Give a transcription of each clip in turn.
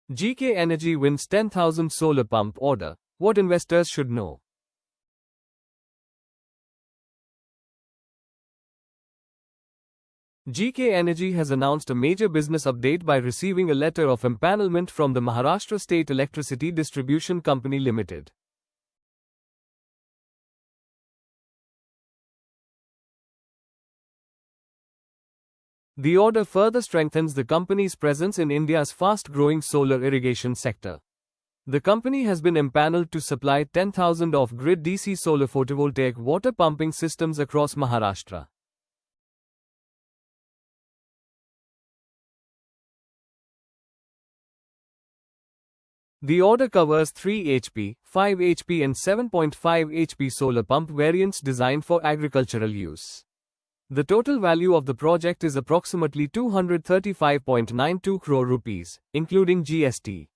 GK Energy wins 10,000 solar pump order. What investors should know. GK Energy has announced a major business update by receiving a letter of empanelment from the Maharashtra State Electricity Distribution Company Limited. The order further strengthens the company's presence in India's fast-growing solar irrigation sector. The company has been empaneled to supply 10,000 off-grid DC solar photovoltaic water pumping systems across Maharashtra. The order covers 3 HP, 5 HP and 7.5 HP solar pump variants designed for agricultural use. The total value of the project is approximately 235.92 crore rupees, including GST.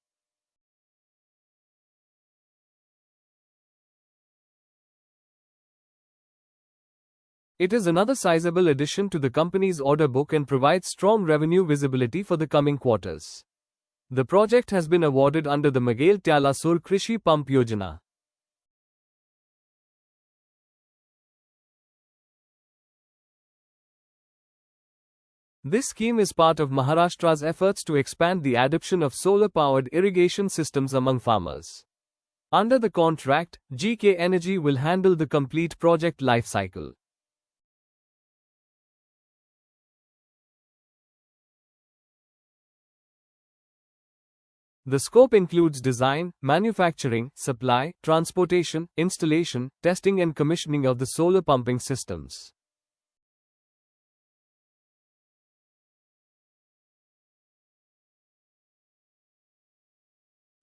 It is another sizable addition to the company's order book and provides strong revenue visibility for the coming quarters. The project has been awarded under the Magel tyala saur krushi pump yojana. This scheme is part of Maharashtra's efforts to expand the adoption of solar-powered irrigation systems among farmers. Under the contract, GK Energy will handle the complete project life cycle. The scope includes design, manufacturing, supply, transportation, installation, testing and commissioning of the solar pumping systems.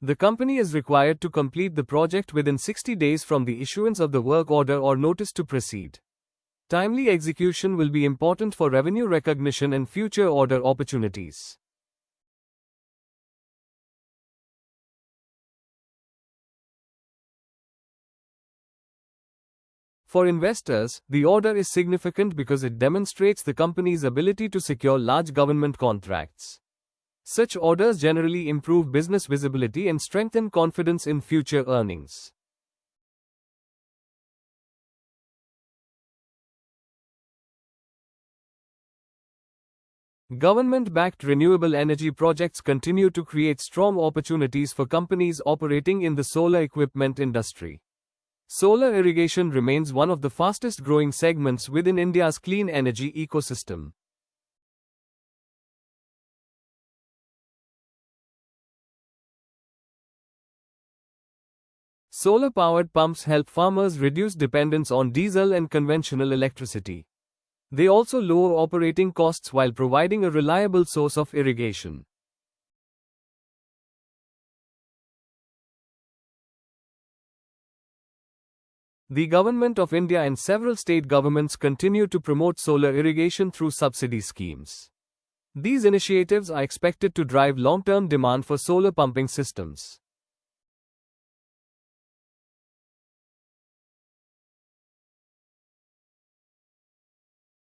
The company is required to complete the project within 60 days from the issuance of the work order or notice to proceed. Timely execution will be important for revenue recognition and future order opportunities. For investors, the order is significant because it demonstrates the company's ability to secure large government contracts. Such orders generally improve business visibility and strengthen confidence in future earnings. Government-backed renewable energy projects continue to create strong opportunities for companies operating in the solar equipment industry. Solar irrigation remains one of the fastest-growing segments within India's clean energy ecosystem. Solar-powered pumps help farmers reduce dependence on diesel and conventional electricity. They also lower operating costs while providing a reliable source of irrigation. The Government of India and several state governments continue to promote solar irrigation through subsidy schemes. These initiatives are expected to drive long-term demand for solar pumping systems.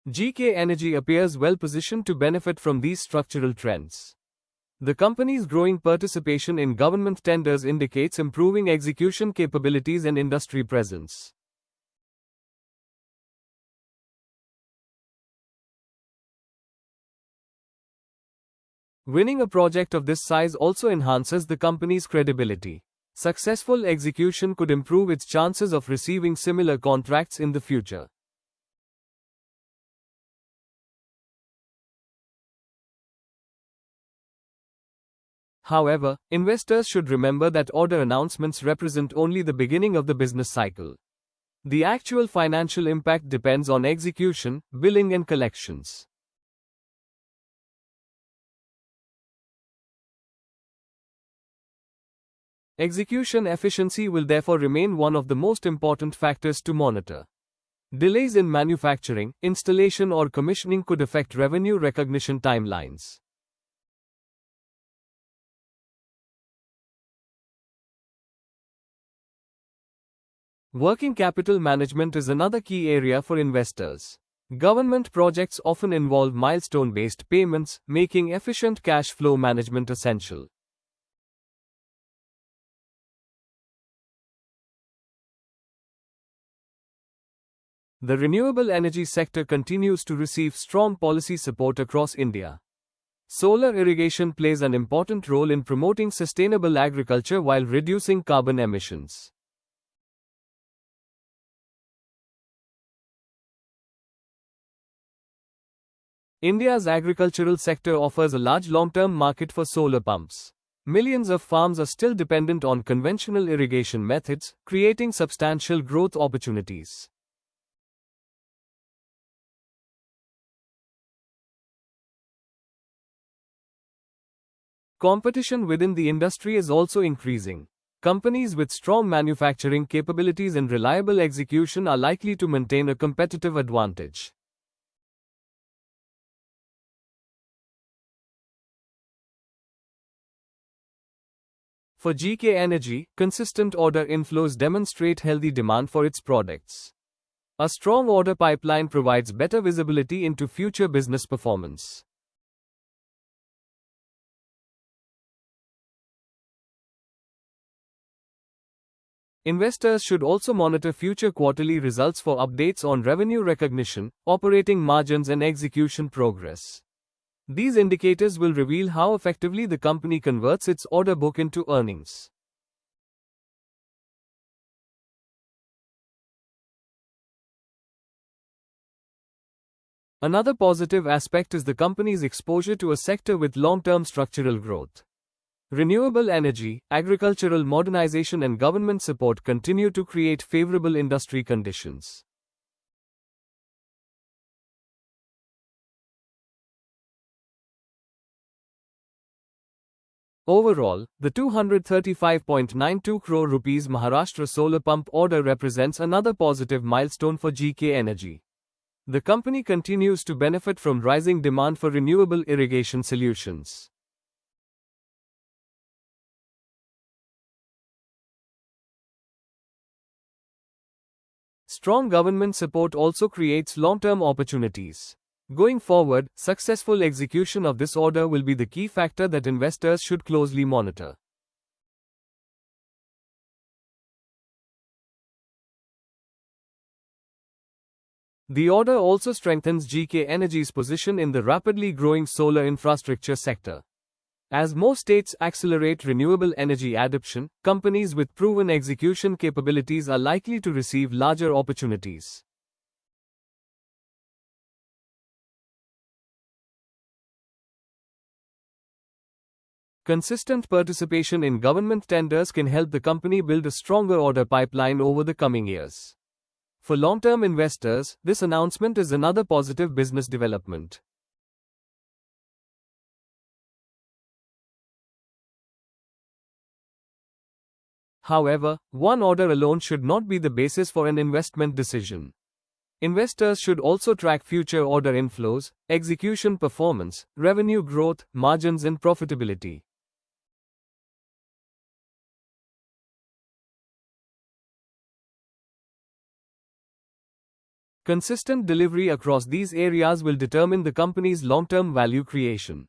GK Energy appears well positioned to benefit from these structural trends. The company's growing participation in government tenders indicates improving execution capabilities and industry presence. Winning a project of this size also enhances the company's credibility. Successful execution could improve its chances of receiving similar contracts in the future. However, investors should remember that order announcements represent only the beginning of the business cycle. The actual financial impact depends on execution, billing and collections. Execution efficiency will therefore remain one of the most important factors to monitor. Delays in manufacturing, installation or commissioning could affect revenue recognition timelines. Working capital management is another key area for investors. Government projects often involve milestone-based payments, making efficient cash flow management essential. The renewable energy sector continues to receive strong policy support across India. Solar irrigation plays an important role in promoting sustainable agriculture while reducing carbon emissions. India's agricultural sector offers a large long-term market for solar pumps. Millions of farms are still dependent on conventional irrigation methods, creating substantial growth opportunities. Competition within the industry is also increasing. Companies with strong manufacturing capabilities and reliable execution are likely to maintain a competitive advantage. For GK Energy, consistent order inflows demonstrate healthy demand for its products. A strong order pipeline provides better visibility into future business performance. Investors should also monitor future quarterly results for updates on revenue recognition, operating margins, and execution progress. These indicators will reveal how effectively the company converts its order book into earnings. Another positive aspect is the company's exposure to a sector with long-term structural growth. Renewable energy, agricultural modernization, and government support continue to create favorable industry conditions. Overall, the 235.92 crore rupees Maharashtra solar pump order represents another positive milestone for GK Energy. The company continues to benefit from rising demand for renewable irrigation solutions. Strong government support also creates long-term opportunities. Going forward, successful execution of this order will be the key factor that investors should closely monitor. The order also strengthens GK Energy's position in the rapidly growing solar infrastructure sector. As more states accelerate renewable energy adoption, companies with proven execution capabilities are likely to receive larger opportunities. Consistent participation in government tenders can help the company build a stronger order pipeline over the coming years. For long-term investors, this announcement is another positive business development. However, one order alone should not be the basis for an investment decision. Investors should also track future order inflows, execution performance, revenue growth, margins, and profitability. Consistent delivery across these areas will determine the company's long-term value creation.